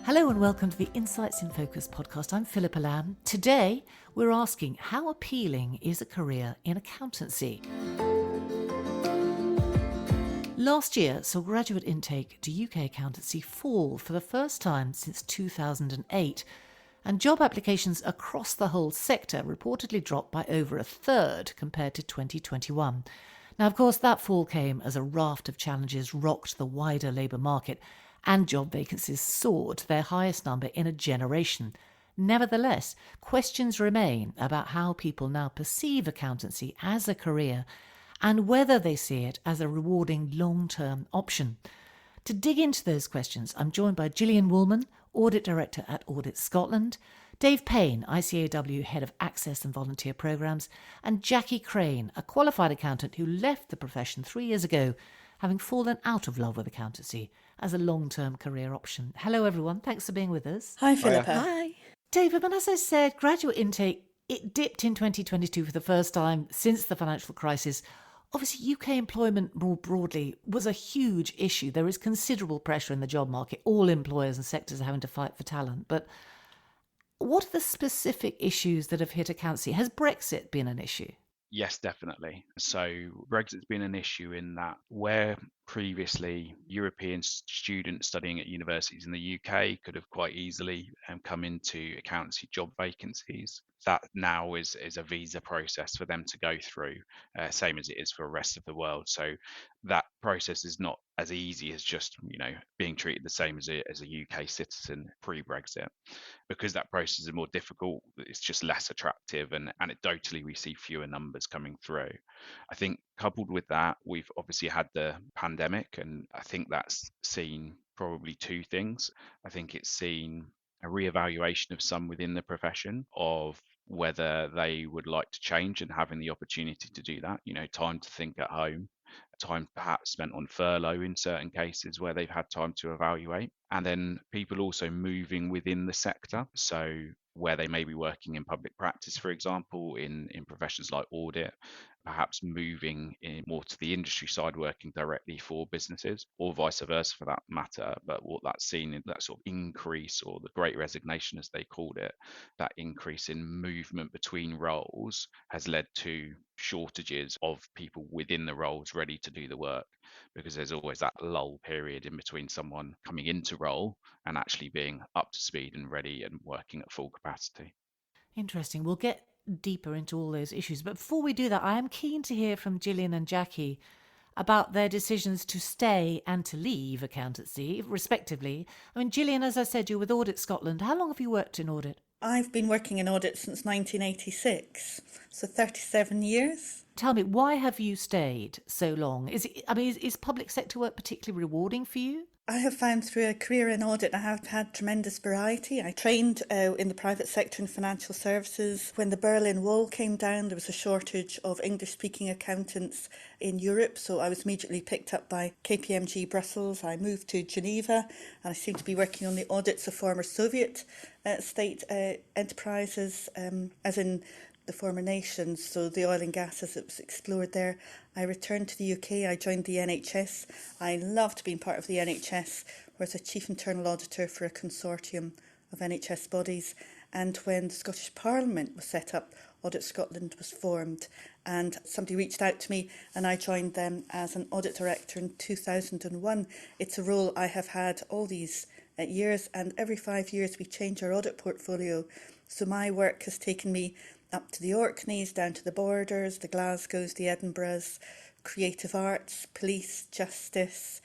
Hello and welcome to the Insights In Focus podcast. I'm Philippa Lamb. Today, we're asking how appealing is a career in accountancy? Last year saw graduate intake to UK accountancy fall for the first time since 2008, and job applications across the whole sector reportedly dropped by over a third compared to 2021. Now, of course, that fall came as a raft of challenges rocked the wider labour market, and job vacancies soared to their highest number in a generation. Nevertheless, questions remain about how people now perceive accountancy as a career and whether they see it as a rewarding long-term option. To dig into those questions, I'm joined by Gillian Woolman, Audit Director at Audit Scotland, Dave Payne, ICAEW Head of Access and Volunteer Programmes, and Jackie Crane, a qualified accountant who left the profession 3 years ago, having fallen out of love with accountancy as a long-term career option. Hello, everyone. Thanks for being with us. Hi, Philippa. Hi. David, and as I said, graduate intake, it dipped in 2022 for the first time since the financial crisis. Obviously, UK employment more broadly was a huge issue. There is considerable pressure in the job market. All employers and sectors are having to fight for talent. But what are the specific issues that have hit accountancy? Has Brexit been an issue? Yes, definitely. So Brexit's been an issue in that where previously European students studying at universities in the UK could have quite easily come into accountancy job vacancies, that now is a visa process for them to go through, same as it is for the rest of the world. So that process is not as easy as just, being treated the same as a UK citizen pre-Brexit. Because that process is more difficult, it's just less attractive, and anecdotally we see fewer numbers coming through. I think coupled with that, we've obviously had the pandemic, and I think that's seen probably two things. I think it's seen a reevaluation of some within the profession of whether they would like to change and having the opportunity to do that, time to think at home, time perhaps spent on furlough in certain cases where they've had time to evaluate. And then people also moving within the sector. So where they may be working in public practice, for example, in professions like audit, perhaps moving in more to the industry side, working directly for businesses, or vice versa for that matter. But what that's seen in that sort of increase, or the great resignation as they called it, that increase in movement between roles has led to shortages of people within the roles ready to do the work, because there's always that lull period in between someone coming into role and actually being up to speed and ready and working at full capacity. Interesting. We'll get deeper into all those issues. But before we do that, I am keen to hear from Gillian and Jackie about their decisions to stay and to leave accountancy, respectively. I mean, Gillian, as I said, you're with Audit Scotland. How long have you worked in audit? I've been working in audit since 1986, so 37 years. Tell me, why have you stayed so long? Is public sector work particularly rewarding for you? I have found through a career in audit I have had tremendous variety. I trained in the private sector in financial services. When the Berlin Wall came down, there was a shortage of English-speaking accountants in Europe, so I was immediately picked up by KPMG Brussels. I moved to Geneva, and I seem to be working on the audits of former Soviet state enterprises, as in the former nations, so the oil and gas as it was explored there. I returned to the UK, I joined the NHS. I loved being part of the NHS, where I was a Chief Internal Auditor for a consortium of NHS bodies. And when the Scottish Parliament was set up, Audit Scotland was formed, and somebody reached out to me and I joined them as an Audit Director in 2001. It's a role I have had all these years, and every 5 years we change our audit portfolio. So my work has taken me up to the Orkneys, down to the Borders, the Glasgows, the Edinburghs, creative arts, police, justice,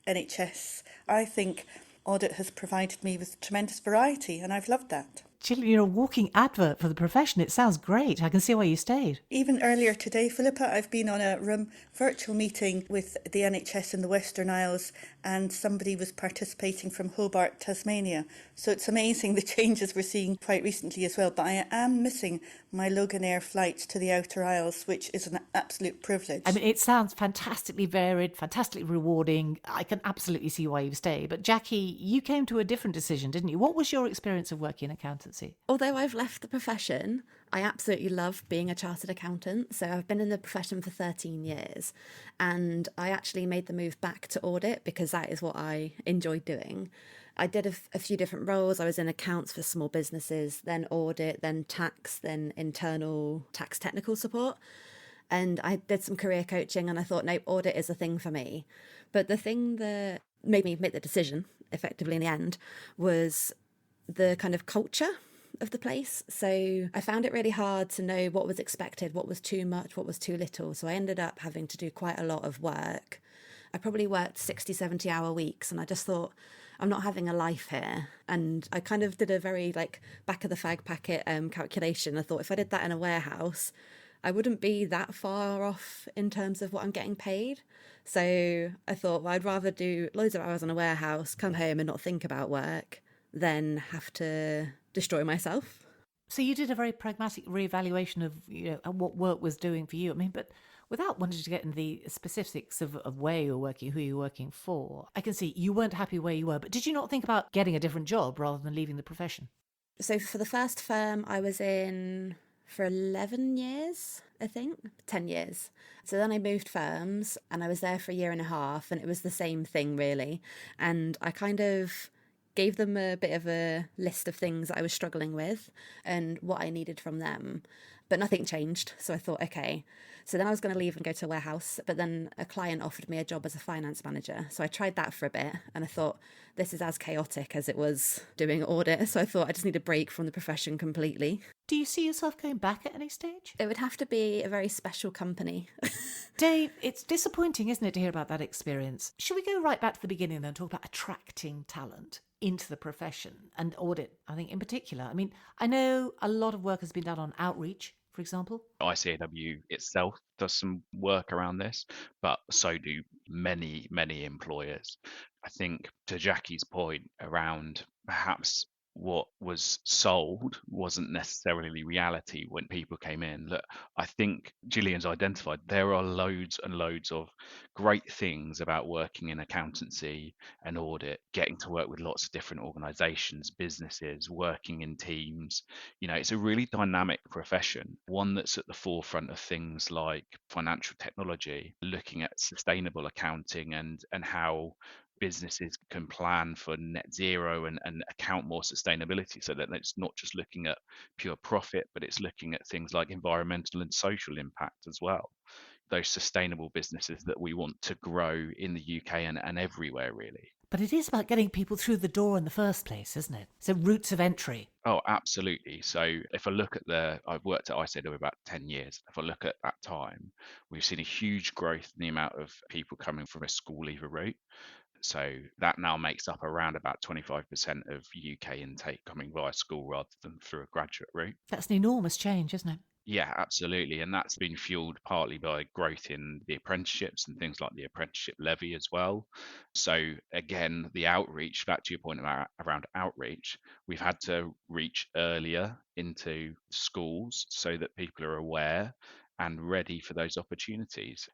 NHS. I think audit has provided me with tremendous variety, and I've loved that. Gillian, you're a walking advert for the profession. It sounds great. I can see why you stayed. Even earlier today, Philippa, I've been on a virtual meeting with the NHS in the Western Isles, and somebody was participating from Hobart, Tasmania. So it's amazing the changes we're seeing quite recently as well. But I am missing my Loganair flight to the Outer Isles, which is an absolute privilege. I mean, it sounds fantastically varied, fantastically rewarding. I can absolutely see why you stay. But Jackie, you came to a different decision, didn't you? What was your experience of working in accountancy? accountancy? Although I've left the profession, I absolutely love being a chartered accountant. So I've been in the profession for 13 years, and I actually made the move back to audit because that is what I enjoyed doing. I did a few different roles. I was in accounts for small businesses, then audit, then tax, then internal tax technical support. And I did some career coaching, and I thought, no, audit is a thing for me. But the thing that made me make the decision effectively in the end was the kind of culture of the place. So I found it really hard to know what was expected, what was too much, what was too little. So I ended up having to do quite a lot of work. I probably worked 60, 70-hour weeks, and I just thought, I'm not having a life here. And I kind of did a very back of the fag packet calculation. I thought if I did that in a warehouse, I wouldn't be that far off in terms of what I'm getting paid. So I thought, well, I'd rather do loads of hours in a warehouse, come home and not think about work, than have to destroy myself. So you did a very pragmatic reevaluation of what work was doing for you. I mean, but without wanting to get into the specifics of where you're working, who you're working for, I can see you weren't happy where you were. But did you not think about getting a different job rather than leaving the profession? So for the first firm I was in for 11 years, I think, 10 years. So then I moved firms and I was there for a year and a half, and it was the same thing really. And I kind of gave them a bit of a list of things that I was struggling with and what I needed from them. But nothing changed. So I thought, okay. So then I was going to leave and go to a warehouse. But then a client offered me a job as a finance manager. So I tried that for a bit. And I thought, this is as chaotic as it was doing audit. So I thought I just need a break from the profession completely. Do you see yourself going back at any stage? It would have to be a very special company. Dave, it's disappointing, isn't it, to hear about that experience? Should we go right back to the beginning and talk about attracting talent into the profession and audit, I think, in particular? I mean, I know a lot of work has been done on outreach, for example. ICAEW itself does some work around this, but so do many, many employers. I think to Jackie's point around perhaps what was sold wasn't necessarily reality when people came in. Look, I think Gillian's identified there are loads and loads of great things about working in accountancy and audit, getting to work with lots of different organizations, businesses, working in teams. It's a really dynamic profession, one that's at the forefront of things like financial technology, looking at sustainable accounting and how businesses can plan for net zero and account more sustainability, so that it's not just looking at pure profit, but it's looking at things like environmental and social impact as well. Those sustainable businesses that we want to grow in the UK and everywhere, really. But it is about getting people through the door in the first place, isn't it? So routes of entry. Oh, absolutely. So if I look at I've worked at ICAEW about 10 years. If I look at that time, we've seen a huge growth in the amount of people coming from a school leaver route. So that now makes up around about 25% of UK intake coming via school rather than through a graduate route. That's an enormous change, isn't it? Yeah, absolutely. And that's been fueled partly by growth in the apprenticeships and things like the apprenticeship levy as well. So again, the outreach, back to your point about around outreach, we've had to reach earlier into schools so that people are aware and ready for those opportunities.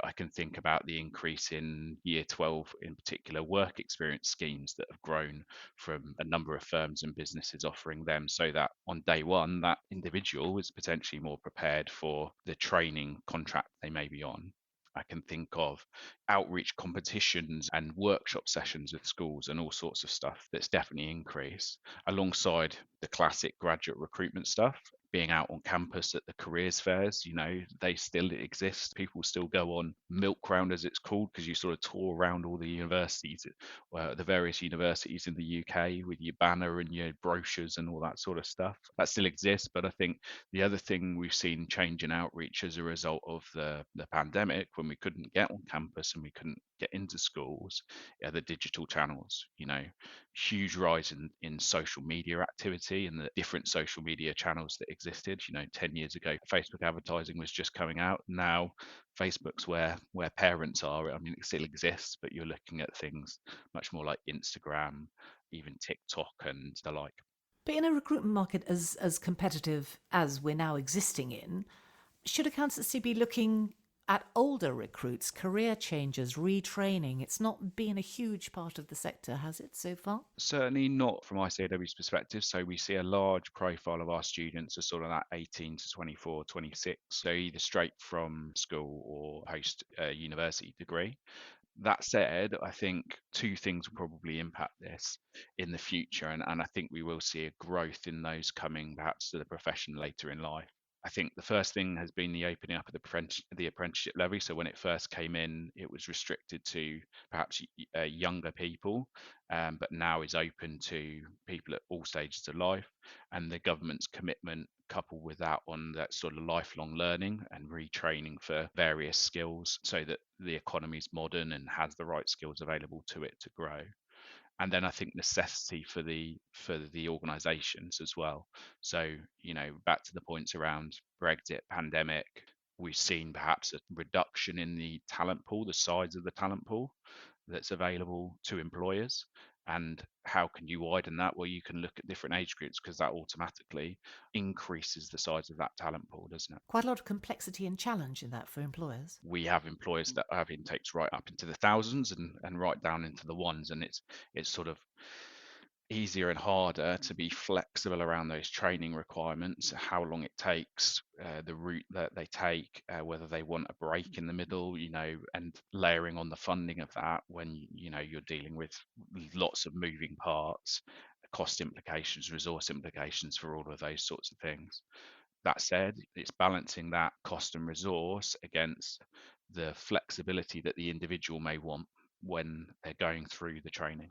I can think about the increase in year 12 in particular work experience schemes that have grown from a number of firms and businesses offering them, so that on day one that individual is potentially more prepared for the training contract they may be on. I can think of outreach competitions and workshop sessions with schools and all sorts of stuff that's definitely increased, alongside the classic graduate recruitment stuff. Being out on campus at the careers fairs, they still exist. People still go on milk round, as it's called, because you sort of tour around all the universities, the various universities in the UK with your banner and your brochures and all that sort of stuff. That still exists, but I think the other thing we've seen change in outreach as a result of the pandemic, when we couldn't get on campus and we couldn't get into schools, are the digital channels. Huge rise in social media activity and the different social media channels that existed. 10 years ago, Facebook advertising was just coming out. Now Facebook's where parents are. I mean, it still exists, but you're looking at things much more like Instagram, even TikTok and the like. But in a recruitment market as competitive as we're now existing in, should accountancy be looking at older recruits, career changes, retraining, it's not been a huge part of the sector, has it, so far? Certainly not from ICAEW's perspective. So we see a large profile of our students as sort of that 18 to 24, 26. So either straight from school or post university degree. That said, I think two things will probably impact this in the future, and I think we will see a growth in those coming perhaps to the profession later in life. I think the first thing has been the opening up of the apprenticeship levy. So when it first came in, it was restricted to perhaps younger people, but now is open to people at all stages of life. And the government's commitment, coupled with that, on that sort of lifelong learning and retraining for various skills, so that the economy is modern and has the right skills available to it to grow. And then I think necessity for the organisations as well. So, back to the points around Brexit, pandemic, we've seen perhaps a reduction in the talent pool, the size of the talent pool that's available to employers. And how can you widen that? Well, you can look at different age groups, because that automatically increases the size of that talent pool, doesn't it? Quite a lot of complexity and challenge in that for employers. We have employers that have intakes right up into the thousands and right down into the ones, and it's sort of easier and harder to be flexible around those training requirements, how long it takes, the route that they take, whether they want a break in the middle, and layering on the funding of that when you're dealing with lots of moving parts, cost implications, resource implications for all of those sorts of things. That said, it's balancing that cost and resource against the flexibility that the individual may want when they're going through the training.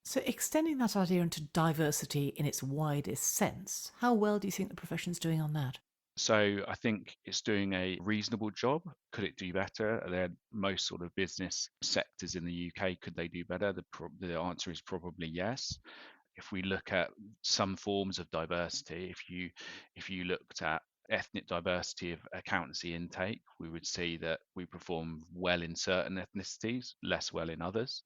So extending that idea into diversity in its widest sense, how well do you think the profession's doing on that? So I think it's doing a reasonable job. Could it do better? Are there most sort of business sectors in the UK? Could they do better? The answer is probably yes. If we look at some forms of diversity, if you looked at ethnic diversity of accountancy intake, we would see that we perform well in certain ethnicities, less well in others.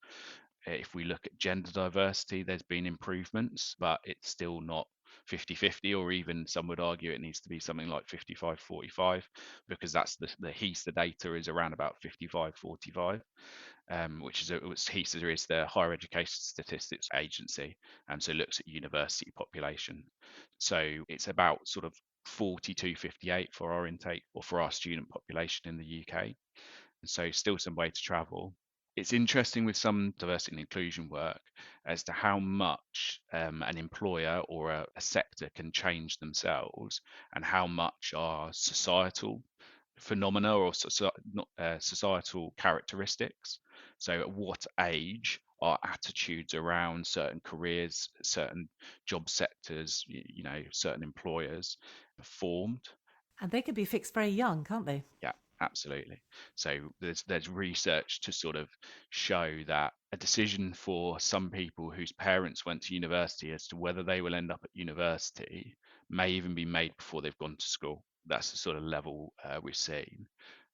If we look at gender diversity, there's been improvements, but it's still not 50-50, or even some would argue it needs to be something like 55-45, because that's the HESA data is around about 55-45, which HESA is the Higher Education Statistics Agency, so it looks at university population. So it's about sort of 42-58 for our intake, or for our student population in the UK. So still some way to travel. It's interesting with some diversity and inclusion work as to how much an employer or a sector can change themselves, and how much are societal phenomena or societal characteristics. So at what age are attitudes around certain careers, certain job sectors, certain employers formed? And they can be fixed very young, can't they? Yeah, absolutely. So there's research to sort of show that a decision for some people whose parents went to university as to whether they will end up at university may even be made before they've gone to school. That's the sort of level we've seen.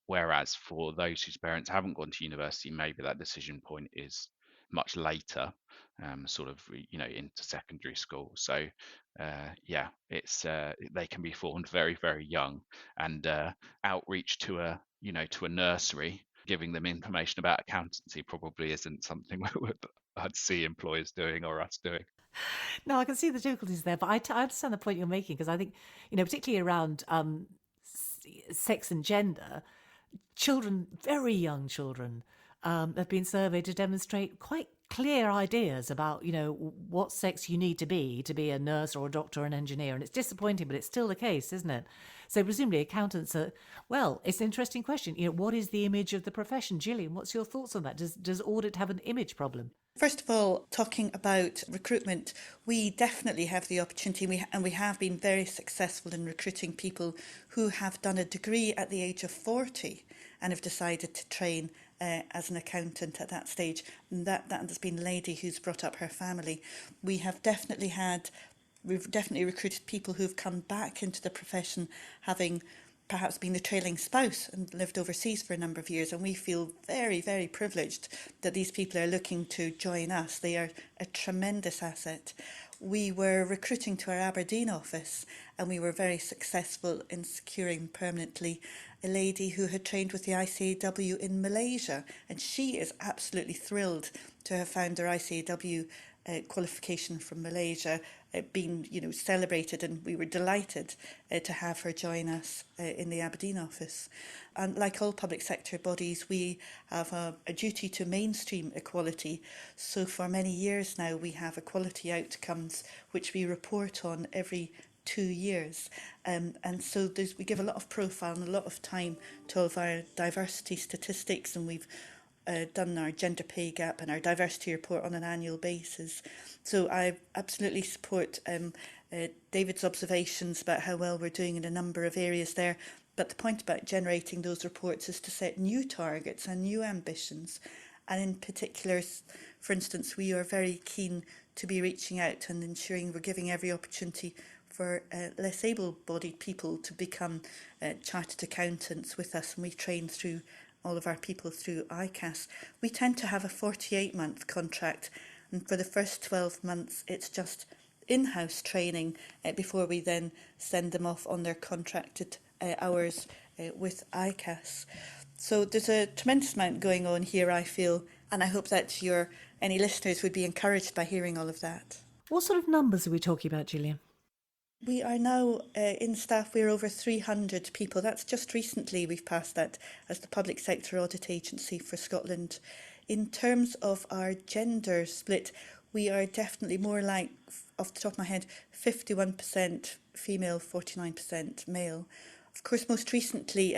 Whereas for those whose parents haven't gone to university, maybe that decision point is much later, sort of into secondary school. So yeah, it's they can be formed very, very young, and outreach to a nursery, giving them information about accountancy probably isn't something I'd see employers doing or us doing. No, I can see the difficulties there, but I understand the point you're making, because I think, particularly around sex and gender, children, very young children, have been surveyed to demonstrate quite clear ideas about, what sex you need to be a nurse or a doctor or an engineer. And it's disappointing, but it's still the case, isn't it? So presumably accountants are, well, it's an interesting question. What is the image of the profession? Gillian, what's your thoughts on that? Does audit have an image problem? First of all, talking about recruitment, we definitely have the opportunity, and we have been very successful in recruiting people who have done a degree at the age of 40 and have decided to train as an accountant at that stage. And that has been a lady who's brought up her family. We've definitely recruited people who've come back into the profession having perhaps been the trailing spouse and lived overseas for a number of years, and we feel very, very privileged that these people are looking to join us. They are a tremendous asset. We were recruiting to our Aberdeen office, and we were very successful in securing permanently a lady who had trained with the ICAEW in Malaysia, and she is absolutely thrilled to have found her ICAEW qualification from Malaysia being, celebrated, and we were delighted to have her join us in the Aberdeen office. And like all public sector bodies, we have a duty to mainstream equality. So for many years now, we have equality outcomes which we report on every 2 years. And so we give a lot of profile and a lot of time to all of our diversity statistics, and we've done our gender pay gap and our diversity report on an annual basis. So I absolutely support David's observations about how well we're doing in a number of areas there. But the point about generating those reports is to set new targets and new ambitions. And in particular, for instance, we are very keen to be reaching out and ensuring we're giving every opportunity for less able-bodied people to become chartered accountants with us, and we train through all of our people through ICAS. We tend to have a 48-month contract, and for the first 12 months it's just in-house training before we then send them off on their contracted hours with ICAS. So there's a tremendous amount going on here, I feel, and I hope that any listeners would be encouraged by hearing all of that. What sort of numbers are we talking about, Gillian? We are now in staff, we're over 300 people. That's just recently we've passed that as the Public Sector Audit Agency for Scotland. In terms of our gender split, we are definitely more like, off the top of my head, 51% female, 49% male. Of course, most recently,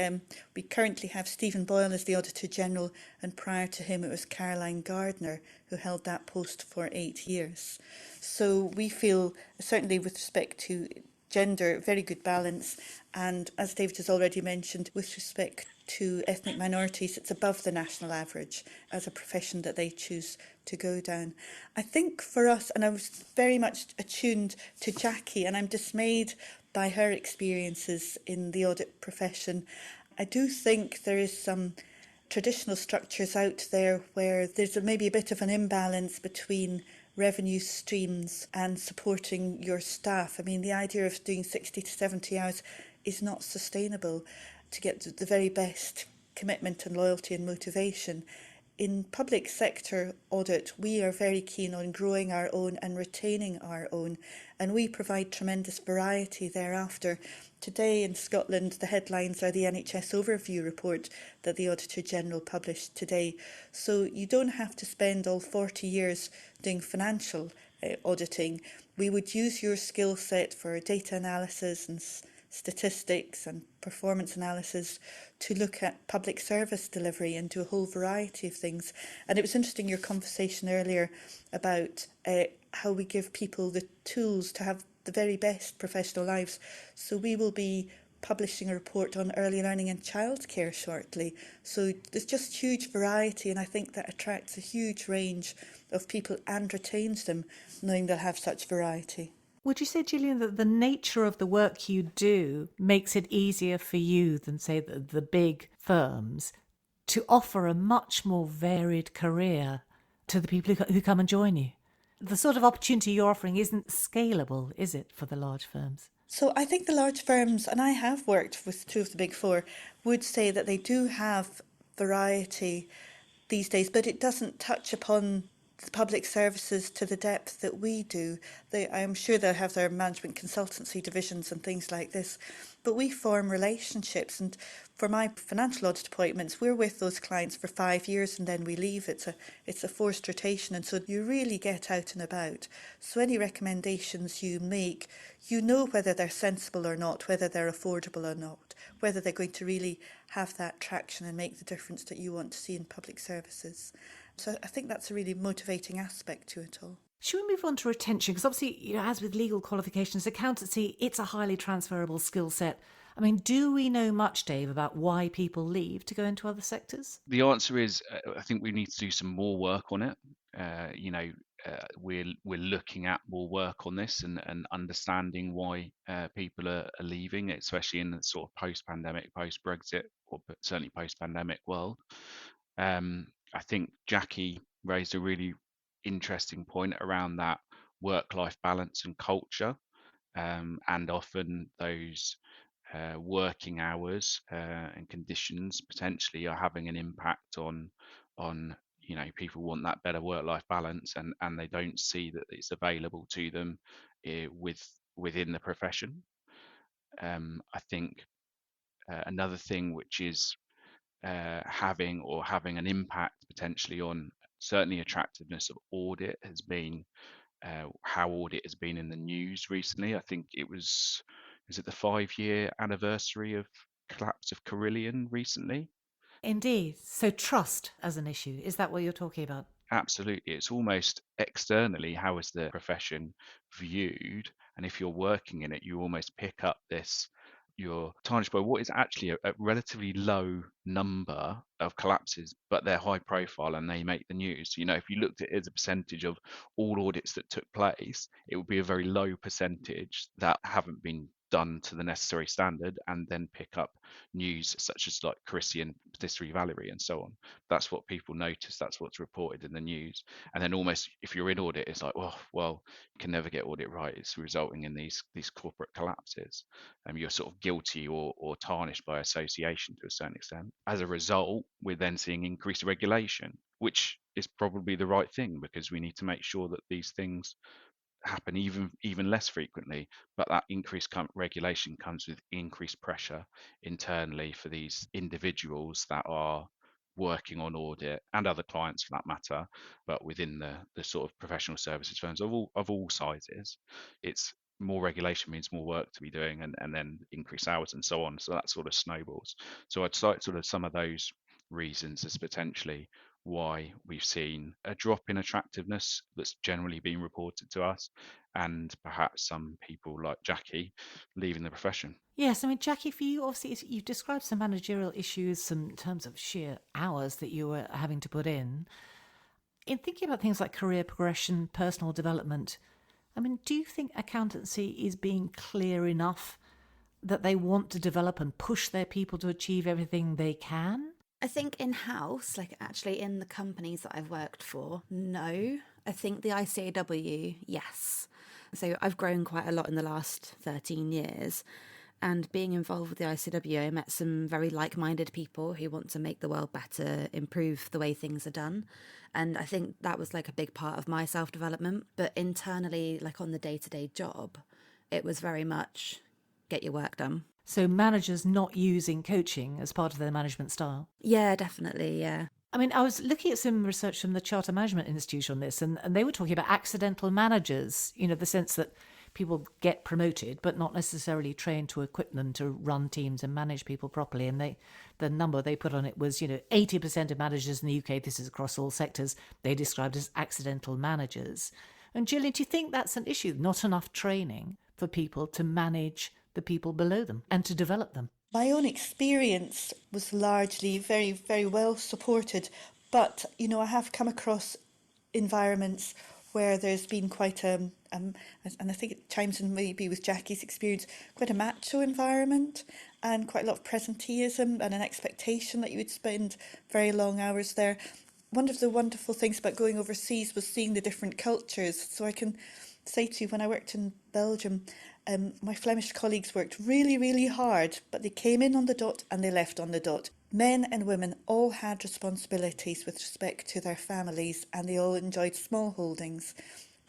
we currently have Stephen Boyle as the Auditor General, and prior to him it was Caroline Gardner who held that post for 8 years. So we feel, certainly with respect to gender, very good balance, and as David has already mentioned, with respect to ethnic minorities, it's above the national average as a profession that they choose to go down. I think for us, and I was very much attuned to Jackie, and I'm dismayed by her experiences in the audit profession. I do think there is some traditional structures out there where there's maybe a bit of an imbalance between revenue streams and supporting your staff. I mean, the idea of doing 60 to 70 hours is not sustainable to get the very best commitment and loyalty and motivation. In public sector audit, we are very keen on growing our own and retaining our own, and we provide tremendous variety thereafter. Today in Scotland, the headlines are the NHS Overview report that the Auditor General published today. So you don't have to spend all 40 years doing financial auditing. We would use your skill set for data analysis and statistics and performance analysis to look at public service delivery and do a whole variety of things. And it was interesting, your conversation earlier about how we give people the tools to have the very best professional lives. So we will be publishing a report on early learning and childcare shortly. So there's just huge variety, and I think that attracts a huge range of people and retains them, knowing they'll have such variety. Would you say, Gillian, that the nature of the work you do makes it easier for you than, say, the big firms to offer a much more varied career to the people who come and join you? The sort of opportunity you're offering isn't scalable, is it, for the large firms? So I think the large firms, and I have worked with two of the big four, would say that they do have variety these days, but it doesn't touch upon the public services to the depth that we do. I'm sure they'll have their management consultancy divisions and things like this, but we form relationships, and for my financial audit appointments, we're with those clients for 5 years and then we leave. It's a forced rotation, and so you really get out and about. So any recommendations you make, you know whether they're sensible or not, whether they're affordable or not, whether they're going to really have that traction and make the difference that you want to see in public services. So I think that's a really motivating aspect to it all. Should we move on to retention? Because obviously, as with legal qualifications, accountancy, it's a highly transferable skill set. I mean, do we know much, Dave, about why people leave to go into other sectors? The answer is, I think we need to do some more work on it. We're looking at more work on this and understanding why people are leaving, especially in the sort of post-pandemic, post-Brexit, or certainly post-pandemic world. I think Jackie raised a really interesting point around that work-life balance and culture, and often those working hours and conditions potentially are having an impact on people want that better work-life balance, and they don't see that it's available to them within the profession. I think another thing which is having an impact potentially on certainly attractiveness of audit has been how audit has been in the news recently. I think is it the 5-year anniversary of collapse of Carillion recently? Indeed. So trust as an issue, is that what you're talking about? Absolutely. It's almost externally, how is the profession viewed? And if you're working in it, you almost pick up this, you're tarnished by what is actually a relatively low number of collapses, but they're high profile and they make the news. If you looked at it as a percentage of all audits that took place, it would be a very low percentage that haven't been done to the necessary standard and then pick up news such as like Carillion, Patisserie Valerie, and so on. That's what people notice. That's what's reported in the news. And then almost if you're in audit, it's like, oh, well, you can never get audit right. It's resulting in these corporate collapses. You're sort of guilty or tarnished by association to a certain extent. As a result, we're then seeing increased regulation, which is probably the right thing because we need to make sure that these things happen even less frequently, but that increased regulation comes with increased pressure internally for these individuals that are working on audit and other clients for that matter, but within the sort of professional services firms of all sizes. It's more regulation means more work to be doing, and then increased hours and so on, so that sort of snowballs. So I'd cite sort of some of those reasons as potentially why we've seen a drop in attractiveness that's generally been reported to us, and perhaps some people like Jackie leaving the profession. Yes, I mean, Jackie, for you, obviously, you've described some managerial issues, some in terms of sheer hours that you were having to put in. In thinking about things like career progression, personal development, I mean, do you think accountancy is being clear enough that they want to develop and push their people to achieve everything they can? I think in-house, like actually in the companies that I've worked for, no. I think the ICAEW, yes. So I've grown quite a lot in the last 13 years. And being involved with the ICAEW, I met some very like-minded people who want to make the world better, improve the way things are done. And I think that was like a big part of my self-development. But internally, like on the day-to-day job, it was very much get your work done. So managers not using coaching as part of their management style? Yeah, definitely, yeah. I mean, I was looking at some research from the Charter Management Institute on this, and they were talking about accidental managers, the sense that people get promoted but not necessarily trained to equip them to run teams and manage people properly. And the number they put on it was, 80% of managers in the UK, this is across all sectors, they described as accidental managers. And Gillian, do you think that's an issue? Not enough training for people to manage the people below them and to develop them? My own experience was largely very, very well supported, but I have come across environments where there's been quite and I think it chimes in maybe with Jackie's experience, quite a macho environment and quite a lot of presenteeism and an expectation that you would spend very long hours there. One of the wonderful things about going overseas was seeing the different cultures. So I can say to you, when I worked in Belgium, my Flemish colleagues worked really, really hard, but they came in on the dot and they left on the dot. Men and women all had responsibilities with respect to their families, and they all enjoyed small holdings,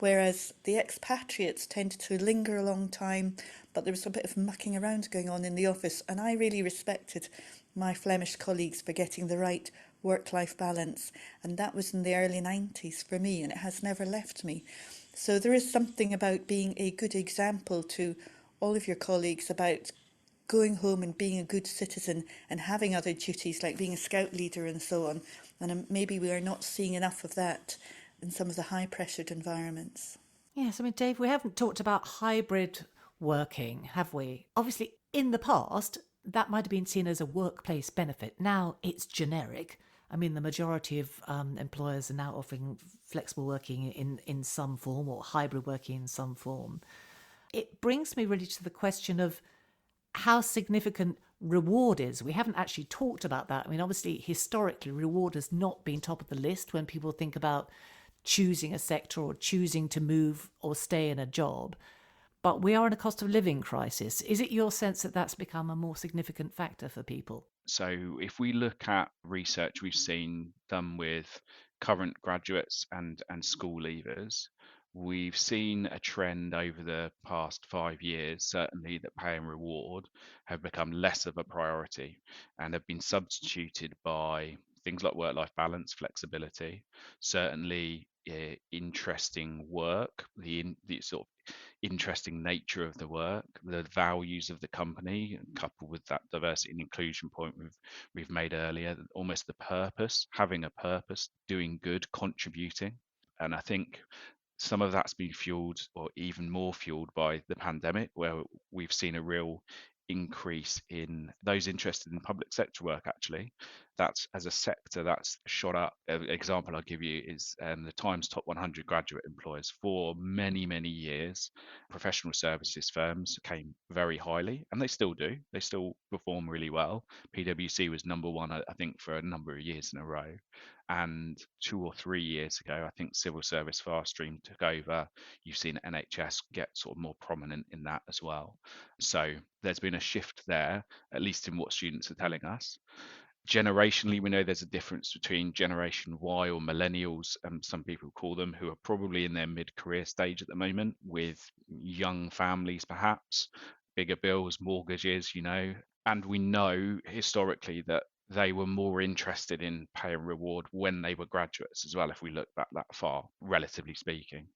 whereas the expatriates tended to linger a long time, but there was a bit of mucking around going on in the office, and I really respected my Flemish colleagues for getting the right work-life balance, and that was in the early 90s for me, and it has never left me. So there is something about being a good example to all of your colleagues about going home and being a good citizen and having other duties like being a scout leader and so on. And maybe we are not seeing enough of that in some of the high-pressured environments. Yes, I mean, Dave, we haven't talked about hybrid working, have we? Obviously, in the past, that might have been seen as a workplace benefit. Now it's generic. I mean, the majority of employers are now offering flexible working in some form or hybrid working in some form. It brings me really to the question of how significant reward is. We haven't actually talked about that. I mean, obviously, historically, reward has not been top of the list when people think about choosing a sector or choosing to move or stay in a job. but we are in a cost of living crisis. Is it your sense that that's become a more significant factor for people? So if we look at research we've seen done with current graduates and school leavers, we've seen a trend over the past 5 years, certainly, that pay and reward have become less of a priority and have been substituted by things like work-life balance, flexibility, certainly interesting work, the sort of interesting nature of the work, the values of the company, coupled with that diversity and inclusion point we've made earlier, almost the purpose, having a purpose, doing good, contributing. And I think some of that's been fueled, or even more fueled, by the pandemic, where we've seen a real increase in those interested in public sector work. Actually, that's, as a sector, that's shot up. An example I'll give you is the Times top 100 graduate employers. For many years, professional services firms came very highly, and they still do. They still perform really well. PwC was number one, I think, for a number of years in a row. And 2 or 3 years ago, I think civil service fast stream took over. You've seen NHS get sort of more prominent in that as well. So there's been a shift there, at least in what students are telling us. Generationally, we know there's a difference between Generation Y, or millennials, some people call them, who are probably in their mid-career stage at the moment, with young families perhaps, bigger bills, mortgages, and we know historically that they were more interested in pay and reward when they were graduates as well, if we look back that far, relatively speaking.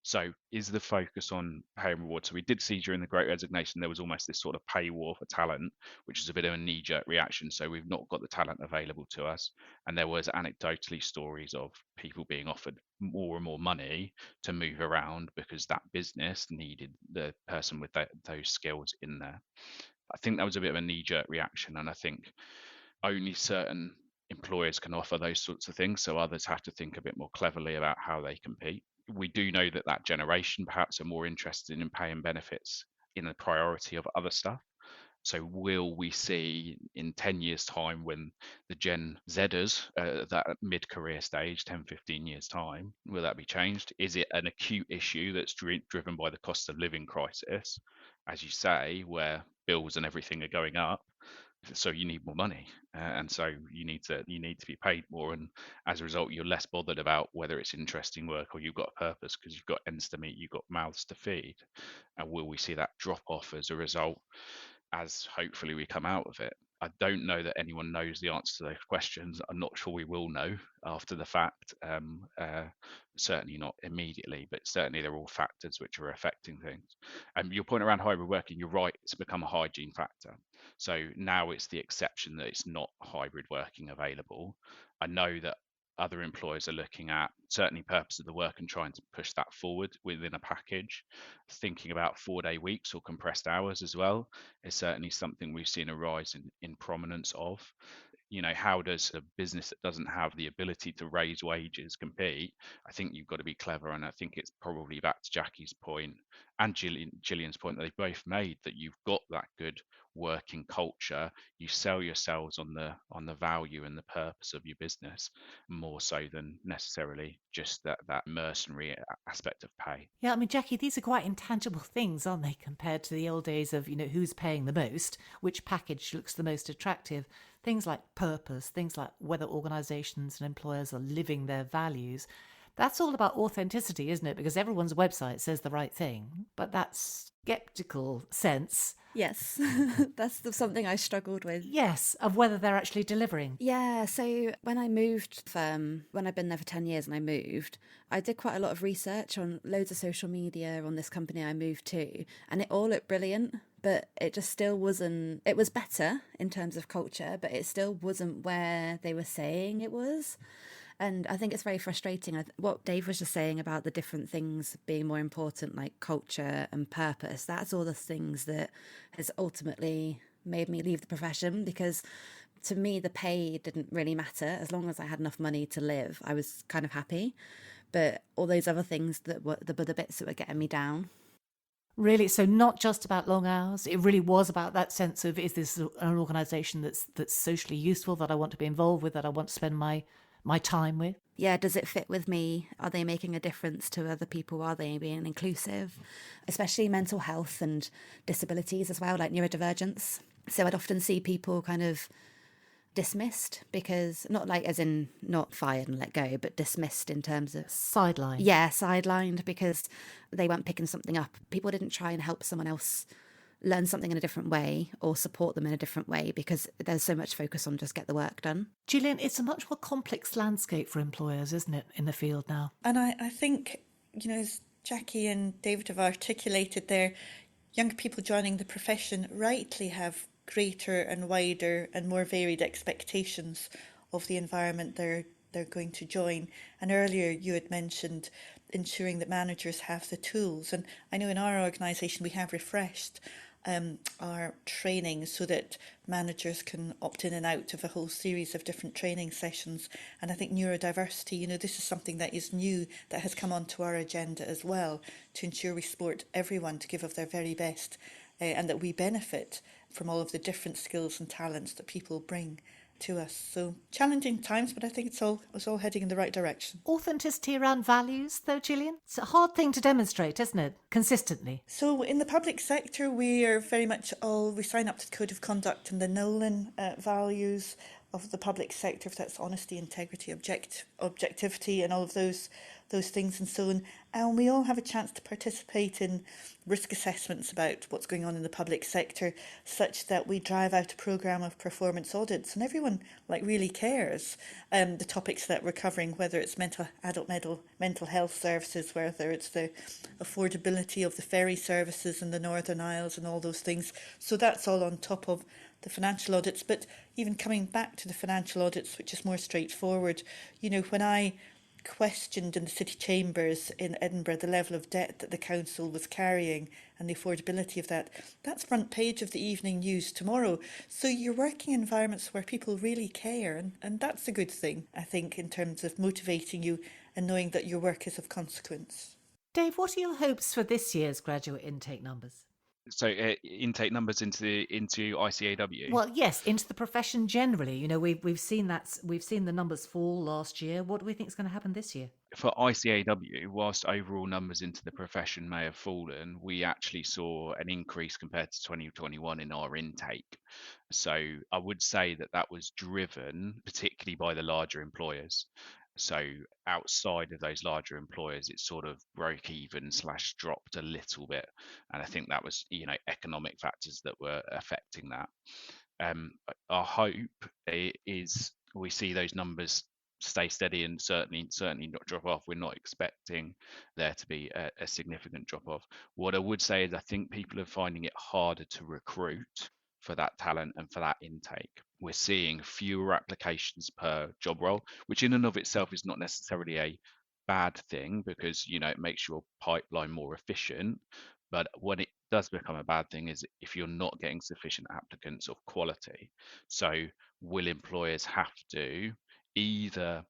So is the focus on pay and reward? So we did see during the Great Resignation, there was almost this sort of pay war for talent, which is a bit of a knee-jerk reaction. So we've not got the talent available to us. And there was anecdotally stories of people being offered more and more money to move around because that business needed the person with those skills in there. I think that was a bit of a knee-jerk reaction. And I think only certain employers can offer those sorts of things. So others have to think a bit more cleverly about how they compete. We do know that generation perhaps are more interested in pay and benefits in the priority of other stuff. So will we see in 10 years' time, when the Gen Zers, that mid-career stage, 10, 15 years' time, will that be changed? Is it an acute issue that's driven by the cost of living crisis, as you say, where bills and everything are going up? So you need more money, and so you need to be paid more, and as a result you're less bothered about whether it's interesting work or you've got a purpose, because you've got ends to meet, you've got mouths to feed. And will we see that drop off as a result, as hopefully we come out of it? I don't know that anyone knows the answer to those questions. I'm not sure we will know after the fact. Certainly not immediately, but certainly they're all factors which are affecting things. And your point around hybrid working, you're right, it's become a hygiene factor. So now it's the exception that it's not hybrid working available. I know that other employers are looking at certainly purpose of the work and trying to push that forward within a package. Thinking about 4-day weeks or compressed hours as well is certainly something we've seen a rise in prominence of. How does a business that doesn't have the ability to raise wages compete? I think you've got to be clever, and I think it's probably back to Jackie's point and Gillian's point that they both made, that you've got that good working culture. You sell yourselves on the value and the purpose of your business, more so than necessarily just that mercenary aspect of pay. Yeah, I mean, Jackie, these are quite intangible things, aren't they, compared to the old days of, who's paying the most, which package looks the most attractive. Things like purpose, things like whether organisations and employers are living their values. That's all about authenticity, isn't it? Because everyone's website says the right thing. But that sceptical sense... Yes, that's something I struggled with. Yes, of whether they're actually delivering. Yeah, so when I moved when I'd been there for 10 years and I moved, I did quite a lot of research on loads of social media on this company I moved to, and it all looked brilliant, but it just still wasn't. It was better in terms of culture, but it still wasn't where they were saying it was. And I think it's very frustrating. What Dave was just saying about the different things being more important, like culture and purpose, that's all the things that has ultimately made me leave the profession, because to me, the pay didn't really matter. As long as I had enough money to live, I was kind of happy. But all those other things that were the bits that were getting me down. Really? So not just about long hours. It really was about that sense of, is this an organisation that's socially useful, that I want to be involved with, that I want to spend my time with? yeah, does it fit with me? Are they making a difference to other people? Are they being inclusive? Especially mental health and disabilities as well, like neurodivergence. So I'd often see people kind of dismissed because, not like as in not fired and let go, but dismissed in terms of Sideline. yeah, sidelined because they weren't picking something up. People didn't try and help someone else learn something in a different way or support them in a different way because there's so much focus on just get the work done. Gillian, it's a much more complex landscape for employers, isn't it, in the field now? And I think, as Jackie and David have articulated there, young people joining the profession rightly have greater and wider and more varied expectations of the environment they're going to join. And earlier you had mentioned ensuring that managers have the tools. And I know in our organisation we have refreshed our training so that managers can opt in and out of a whole series of different training sessions. And I think neurodiversity, this is something that is new, that has come onto our agenda as well, to ensure we support everyone to give of their very best and that we benefit from all of the different skills and talents that people bring to us. So challenging times, but I think it's all heading in the right direction. Authenticity around values, though, Gillian? It's a hard thing to demonstrate, isn't it? Consistently. So in the public sector, we are very much we sign up to the Code of Conduct and the Nolan values of the public sector, if that's honesty, integrity, objectivity, and all of those things and so on. And we all have a chance to participate in risk assessments about what's going on in the public sector, such that we drive out a programme of performance audits, and everyone really cares the topics that we're covering, whether it's mental health services, whether it's the affordability of the ferry services in the Northern Isles and all those things. So that's all on top of the financial audits. But even coming back to the financial audits, which is more straightforward, when I questioned in the city chambers in Edinburgh the level of debt that the council was carrying and the affordability of that's front page of the evening news tomorrow. So you're working in environments where people really care, and that's a good thing, I think, in terms of motivating you and knowing that your work is of consequence. Dave, what are your hopes for this year's graduate intake numbers? So intake numbers into ICAEW. Well, yes, into the profession generally. We've seen the numbers fall last year. What do we think is going to happen this year? For ICAEW, whilst overall numbers into the profession may have fallen, we actually saw an increase compared to 2021 in our intake. So I would say that was driven particularly by the larger employers. So outside of those larger employers, it sort of broke even / dropped a little bit. And I think that was, economic factors that were affecting that. Our hope is we see those numbers stay steady and certainly not drop off. We're not expecting there to be a significant drop off. What I would say is I think people are finding it harder to recruit for that talent and for that intake. We're seeing fewer applications per job role, which in and of itself is not necessarily a bad thing because it makes your pipeline more efficient. But when it does become a bad thing is if you're not getting sufficient applicants of quality. So will employers have to either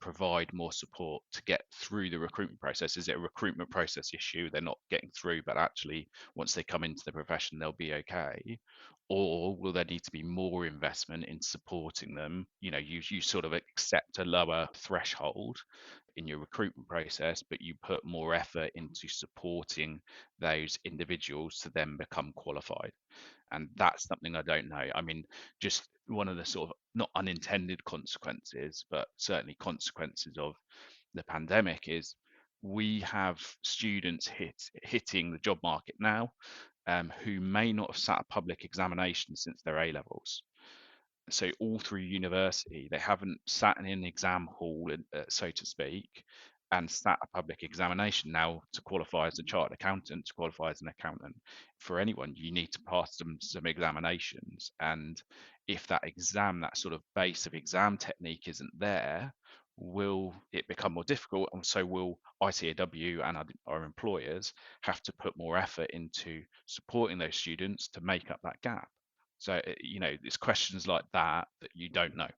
provide more support to get through the recruitment process? Is it a recruitment process issue? They're not getting through, but actually once they come into the profession, they'll be okay. Or will there need to be more investment in supporting them? You sort of accept a lower threshold in your recruitment process, but you put more effort into supporting those individuals to then become qualified. And that's something I don't know. I mean, just one of the sort of not unintended consequences, but certainly consequences of the pandemic is we have students hitting the job market now who may not have sat a public examination since their A levels. So all through university, they haven't sat in an exam hall, so to speak, and sat a public examination. Now, to qualify as a chartered accountant, to qualify as an accountant, for anyone, you need to pass some examinations. And if that sort of base of exam technique isn't there, will it become more difficult? And so will ICAEW and our employers have to put more effort into supporting those students to make up that gap? So, it's questions like that you don't know.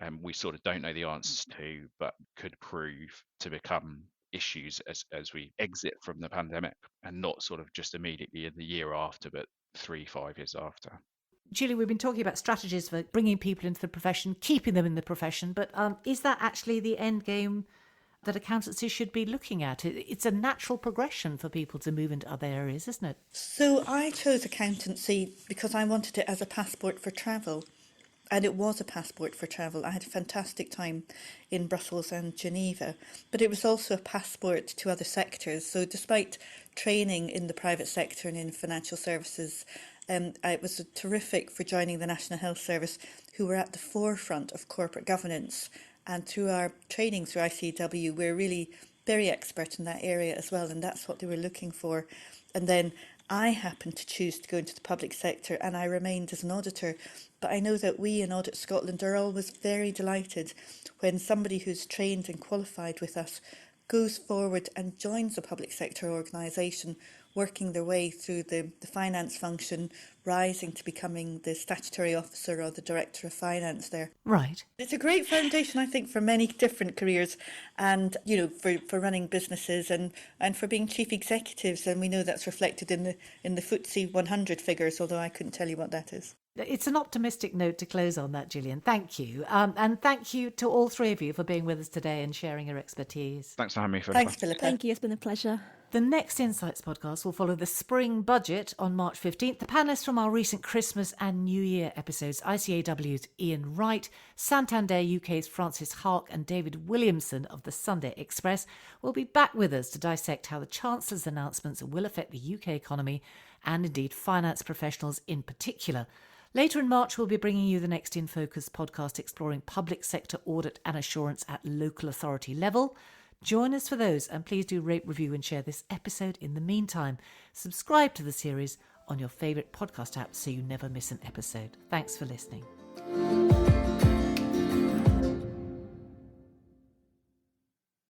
And we sort of don't know the answers to, but could prove to become issues as we exit from the pandemic and not sort of just immediately in the year after, but 3-5 years after. Julie, we've been talking about strategies for bringing people into the profession, keeping them in the profession, but is that actually the end game that accountancy should be looking at? It's a natural progression for people to move into other areas, isn't it? So I chose accountancy because I wanted it as a passport for travel. And it was a passport for travel. I had a fantastic time in Brussels and Geneva, but it was also a passport to other sectors. So despite training in the private sector and in financial services, it was terrific for joining the National Health Service, who were at the forefront of corporate governance. And through our training through ICAEW, we're really very expert in that area as well, and that's what they were looking for. And then I happened to choose to go into the public sector, and I remained as an auditor. But I know that we in Audit Scotland are always very delighted when somebody who's trained and qualified with us goes forward and joins a public sector organisation, working their way through the finance function, rising to becoming the statutory officer or the director of finance there. Right. It's a great foundation, I think, for many different careers and, you know, for running businesses and for being chief executives. And we know that's reflected in the FTSE 100 figures, although I couldn't tell you what that is. It's an optimistic note to close on that, Gillian. Thank you. And thank you to all three of you for being with us today and sharing your expertise. Thanks for having me, Philippa. Thanks, Philippa. Thank you, it's been a pleasure. The next Insights podcast will follow the spring budget on March 15th. The panellists from our recent Christmas and New Year episodes, ICAEW's Ian Wright, Santander UK's Francis Hark and David Williamson of the Sunday Express, will be back with us to dissect how the Chancellor's announcements will affect the UK economy and indeed finance professionals in particular. Later in March, we'll be bringing you the next In Focus podcast exploring public sector audit and assurance at local authority level. Join us for those, and please do rate, review and share this episode. In the meantime, subscribe to the series on your favourite podcast app so you never miss an episode. Thanks for listening.